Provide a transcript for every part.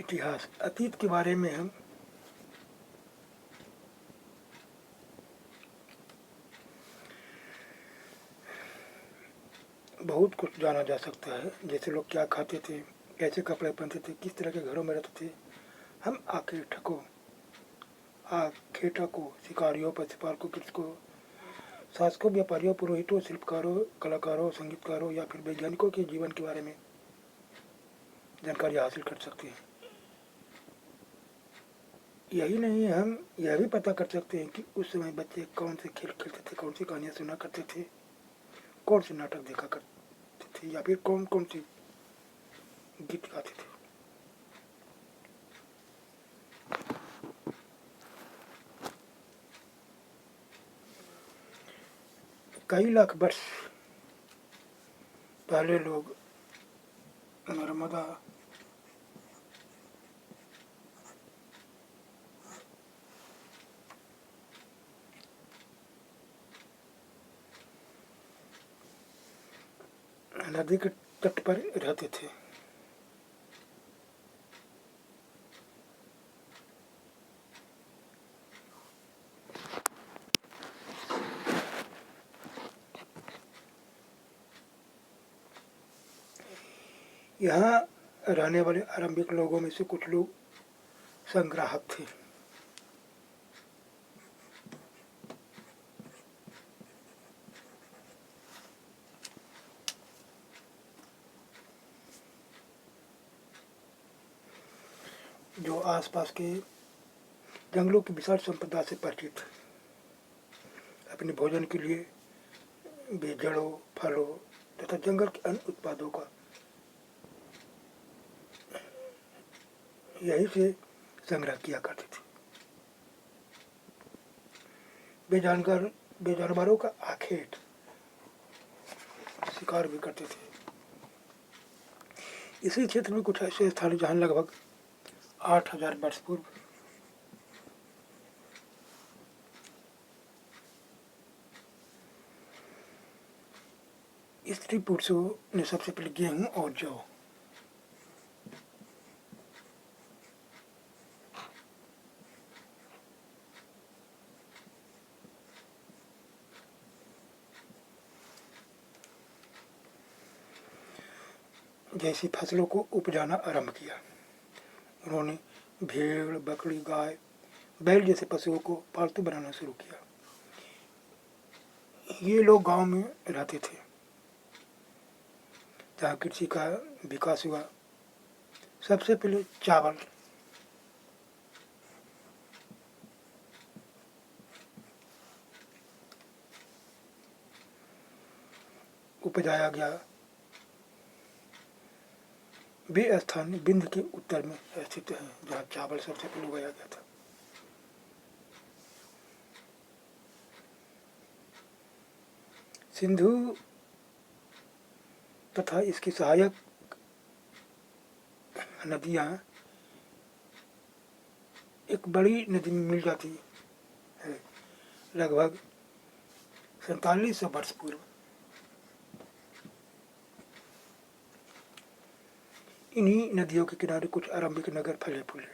इतिहास अतीत के बारे में हम बहुत कुछ जाना जा सकता है। जैसे लोग क्या खाते थे, कैसे कपड़े पहनते थे, किस तरह के घरों में रहते थे। हम आखेटकों, शिकारियों, पशुपालकों, कृषकों, शासकों, व्यापारियों, पुरोहितों, शिल्पकारों, कलाकारों, संगीतकारों या फिर वैज्ञानिकों के जीवन के बारे में जानकारी हासिल कर सकते हैं। यही नहीं, हम यह भी पता कर सकते हैं कि उस समय बच्चे कौन से खेल खेलते थे, कौन सी कहानियाँ सुना करते थे, कौन से नाटक देखा करते थे या फिर कौन कौन सी गीत गाते थे। कई लाख वर्ष पहले लोग नर्मदा नदी के तट पर रहते थे। यहाँ रहने वाले आरंभिक लोगों में से कुछ लोग संग्राहक थे। जो आसपास के जंगलों की विशाल संपदा से परिचित, अपने भोजन के लिए वे जड़ों, फलों तथा जंगल के अन्य उत्पादों का यही से संग्रह किया करते थे। वे जानवरों का आखेट शिकार भी करते थे। इसी क्षेत्र में कुछ ऐसे स्थान जहाँ लगभग 8000 वर्ष पूर्व स्त्री पुरुषों ने सबसे पहले गेहूं और जौ जैसी फसलों को उपजाना आरंभ किया। उन्होंने भेड़, बकरी, गाय, बैल जैसे पशुओं को पालतू बनाना शुरू किया। ये लोग गांव में रहते थे जहाँ कृषि का विकास हुआ। सबसे पहले चावल उपजाया गया। वे स्थान विंध्य के उत्तर में स्थित है जहाँ चावल सबसे पहले उगाया गया था। सिंधु तथा इसकी सहायक नदियाँ एक बड़ी नदी में मिल जाती है लगभग 4700 वर्ष पूर्व। इन्हीं नदियों के किनारे कुछ आरंभिक नगर फले फूले।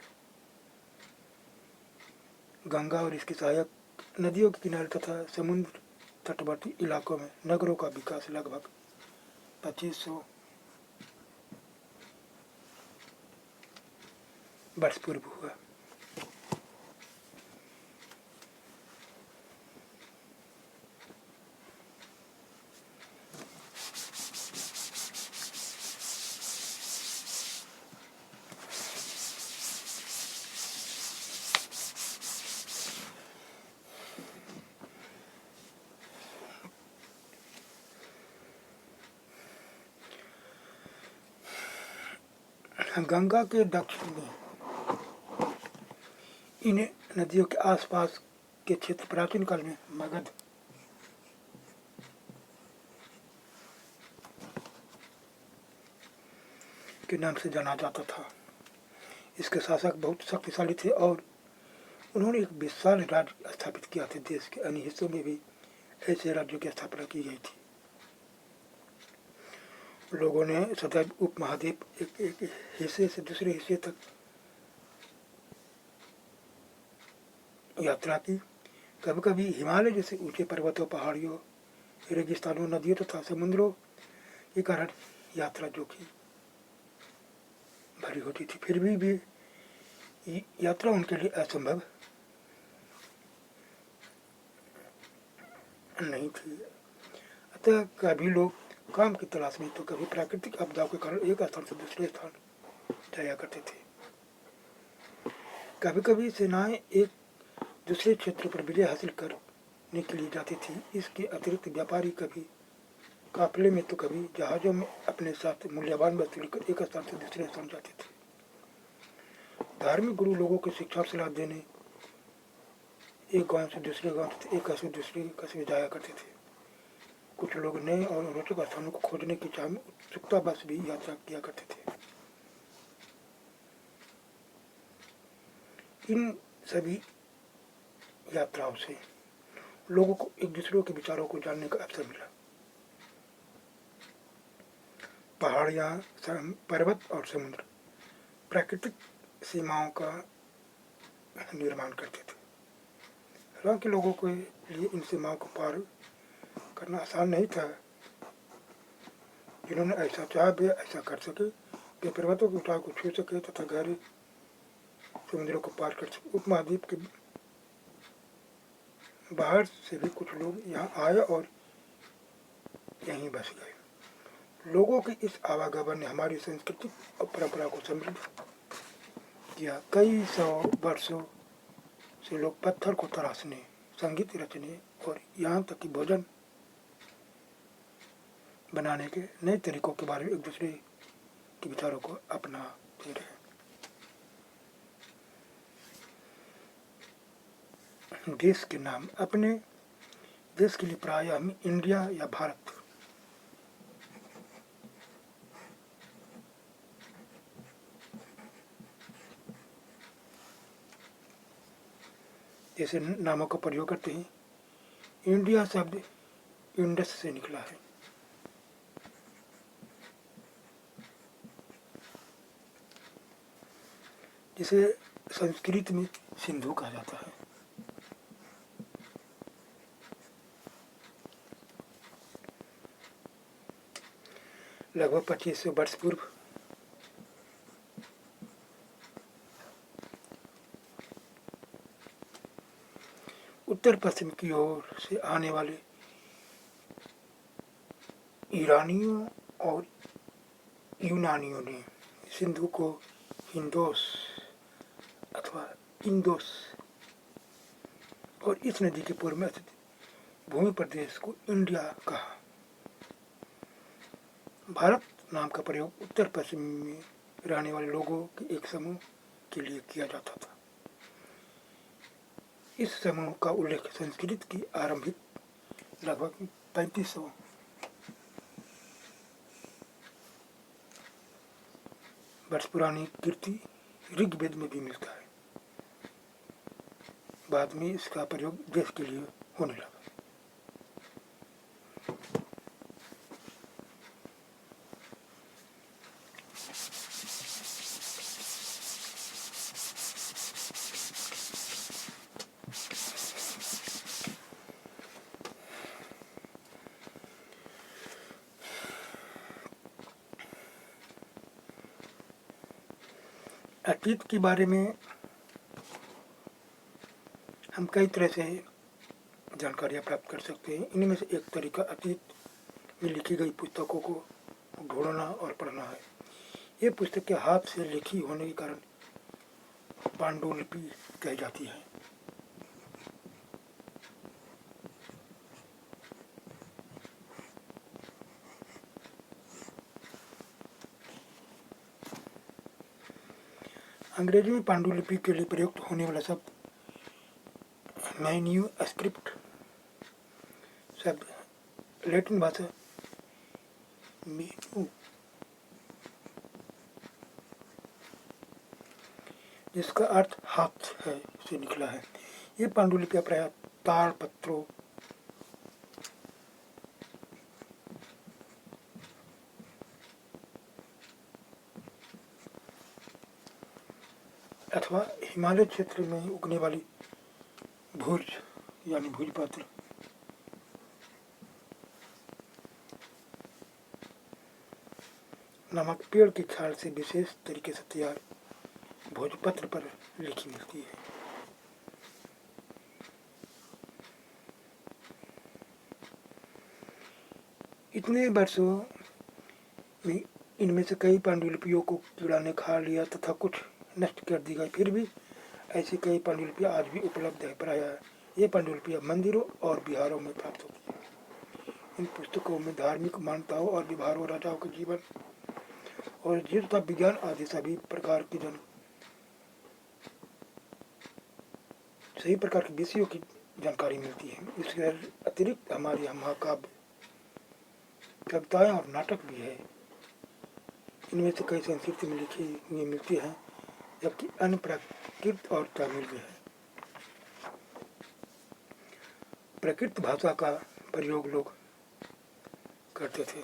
गंगा और इसकी सहायक नदियों के किनारे तथा समुद्र तटवर्ती इलाकों में नगरों का विकास लगभग 2500 वर्ष पूर्व हुआ। गंगा के दक्षिण में इन नदियों के आसपास के क्षेत्र प्राचीन काल में मगध के नाम से जाना जाता था। इसके शासक बहुत शक्तिशाली थे और उन्होंने एक विशाल राज्य स्थापित किया था। देश के अन्य हिस्सों में भी ऐसे राज्यों की स्थापना की गई थी। लोगों ने सदैव उपमहाद्वीप एक हिस्से से दूसरे हिस्से तक यात्रा की। कभी कभी हिमालय जैसे ऊंचे पर्वतों, पहाड़ियों, रेगिस्तानों, नदियों तथा समुद्रों के कारण यात्रा जो कि भरी होती थी, फिर भी यात्रा उनके लिए असंभव नहीं थी। अतः कभी लोग काम की तलाश में तो कभी प्राकृतिक आपदाओं के कारण एक स्थान से दूसरे स्थान जाया करते थे। कभी कभी सेनाएं एक दूसरे क्षेत्र पर विजय हासिल करने के लिए जाती थी। इसके अतिरिक्त व्यापारी कभी काफिले में तो कभी जहाज़ों में अपने साथ मूल्यवान वस्तु लेकर एक स्थान से दूसरे स्थान जाते थे। धार्मिक गुरु लोगों को शिक्षा और सलाह देने एक गांव से दूसरे गांव से एक कस्बे दूसरे कस्बे जाया करते थे। कुछ लोग नए और रोचक स्थानों को खोजने की चाह में उत्सुकता बस भी यात्रा किया करते थे। इन सभी यात्राओं से लोगों को एक दूसरे के विचारों को जानने का अवसर मिला। पहाड़ियाँ, पर्वत और समुद्र प्राकृतिक सीमाओं का निर्माण करते थे। हालांकि लोगों के लिए इन सीमाओं को पार करना आसान नहीं था। जिन्होंने ऐसा चाहा वे ऐसा कर सके, वे पर्वतों की ऊंचाई को छू सके तथा गहरे समुद्रों को पार कर सके। उपमहाद्वीप के बाहर से भी कुछ लोग यहाँ आए और यहीं बस गए। लोगों की इस आवागमन ने हमारी संस्कृति और परंपरा को समृद्ध किया। कई सौ वर्षों से लोग पत्थर को तराशने, संगीत रचने और यहाँ तक कि भोजन बनाने के नए तरीकों के बारे में एक दूसरे के विचारों को अपनाते रहे। देश के नाम। अपने देश के लिए प्रायः हम इंडिया या भारत जैसे नामों का प्रयोग करते हैं। इंडिया शब्द इंडस से निकला है। जिसे संस्कृत में सिंधु कहा जाता है। लगभग 2500 वर्ष पूर्व उत्तर पश्चिम की ओर से आने वाले ईरानियों और यूनानियों ने सिंधु को हिंदोस अथवा इंदोस और इस नदी के पूर्व में स्थित भूमि प्रदेश को इंडिया कहा। भारत नाम का प्रयोग उत्तर पश्चिम में रहने वाले लोगों के एक समूह के लिए किया जाता था। इस समूह का उल्लेख संस्कृत की आरंभिक लगभग 3500 वर्ष पुरानी कीर्ति ऋग्वेद में भी मिलता है। बाद में इसका प्रयोग देश के लिए होने लगा। अतीत के बारे में हम कई तरह से जानकारियाँ प्राप्त कर सकते हैं। इनमें से एक तरीका अतीत में लिखी गई पुस्तकों को ढूंढना और पढ़ना है। ये पुस्तकें हाथ से लिखी होने के कारण पांडुलिपि कही जाती है। अंग्रेजी में पांडुलिपि के लिए प्रयुक्त होने वाला शब्द मैन्यूस्क्रिप्ट शब्द लैटिन भाषा मेनू जिसका अर्थ हाथ है से निकला है। ये पांडुलिपियां प्रायः ताड़पत्रों अथवा हिमालय क्षेत्र में उगने वाली भोज यानी भोजपत्र, नामक पेड़ की छाल से विशेष तरीके से तैयार भोजपत्र पर लिखी मिलती है। इतने वर्षों में इनमें से कई पांडुलिपियों को कीड़ा ने खा लिया तथा कुछ नष्ट कर दी गई, फिर भी ऐसी कई पांडुलिपियाँ आज भी उपलब्ध है। प्रायः ये पांडुलिपियाँ मंदिरों और विहारों में प्राप्त होती हैं। इन पुस्तकों में धार्मिक मान्यताओं और व्यवहारों, राजाओं के जीवन और जीव तथा विज्ञान आदि सभी प्रकार की सही प्रकार के विषयों की जानकारी मिलती है। इसके अतिरिक्त हमारे यहाँ महाकाव्य, कविताएं और नाटक भी है। इनमें से कई संस्कृत में लिखी हुई मिलती हैं, जबकि अन्य प्राकृत और तमिल में है। प्राकृत भाषा का प्रयोग लोग करते थे।